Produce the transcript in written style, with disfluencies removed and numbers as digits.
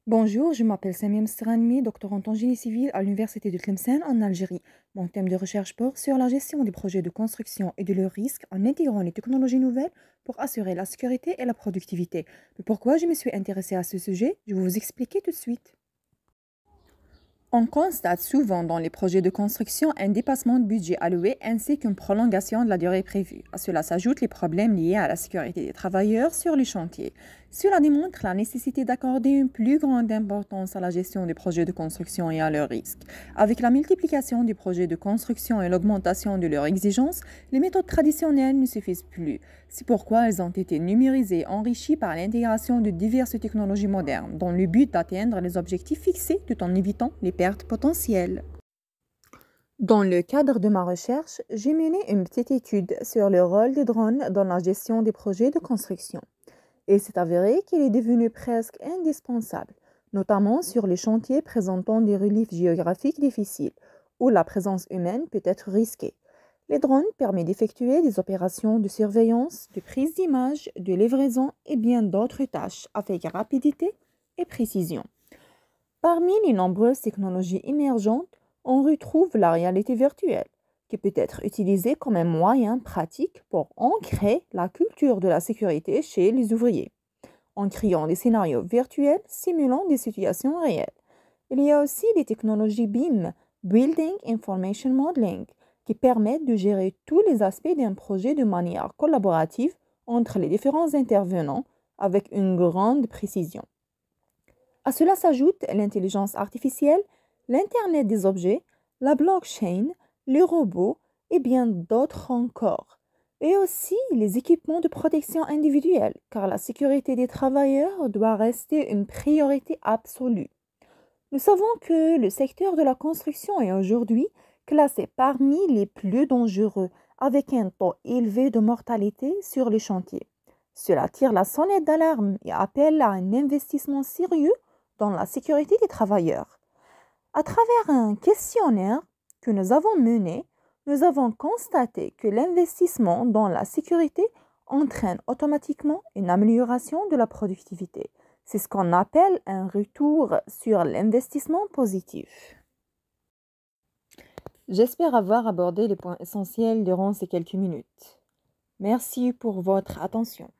Bonjour, je m'appelle Samia Mstranmi, doctorante en génie civil à l'Université de Tlemcen en Algérie. Mon thème de recherche porte sur la gestion des projets de construction et de leurs risques en intégrant les technologies nouvelles pour assurer la sécurité et la productivité. Mais pourquoi je me suis intéressée à ce sujet? Je vais vous expliquer tout de suite. On constate souvent dans les projets de construction un dépassement de budget alloué ainsi qu'une prolongation de la durée prévue. À cela s'ajoutent les problèmes liés à la sécurité des travailleurs sur les chantiers. Cela démontre la nécessité d'accorder une plus grande importance à la gestion des projets de construction et à leurs risques. Avec la multiplication des projets de construction et l'augmentation de leurs exigences, les méthodes traditionnelles ne suffisent plus. C'est pourquoi elles ont été numérisées et enrichies par l'intégration de diverses technologies modernes, dans le but d'atteindre les objectifs fixés tout en évitant les pertes potentielles. Dans le cadre de ma recherche, j'ai mené une petite étude sur le rôle des drones dans la gestion des projets de construction. Il s'est avéré qu'il est devenu presque indispensable, notamment sur les chantiers présentant des reliefs géographiques difficiles, où la présence humaine peut être risquée. Les drones permettent d'effectuer des opérations de surveillance, de prise d'images, de livraison et bien d'autres tâches avec rapidité et précision. Parmi les nombreuses technologies émergentes, on retrouve la réalité virtuelle, qui peut être utilisée comme un moyen pratique pour ancrer la culture de la sécurité chez les ouvriers, en créant des scénarios virtuels simulant des situations réelles. Il y a aussi les technologies BIM, Building Information Modeling, qui permettent de gérer tous les aspects d'un projet de manière collaborative entre les différents intervenants avec une grande précision. À cela s'ajoute l'intelligence artificielle, l'Internet des objets, la blockchain, les robots et bien d'autres encore. Et aussi les équipements de protection individuelle, car la sécurité des travailleurs doit rester une priorité absolue. Nous savons que le secteur de la construction est aujourd'hui classé parmi les plus dangereux, avec un taux élevé de mortalité sur les chantiers. Cela tire la sonnette d'alarme et appelle à un investissement sérieux dans la sécurité des travailleurs. À travers un questionnaire que nous avons mené, nous avons constaté que l'investissement dans la sécurité entraîne automatiquement une amélioration de la productivité. C'est ce qu'on appelle un retour sur l'investissement positif. J'espère avoir abordé les points essentiels durant ces quelques minutes. Merci pour votre attention.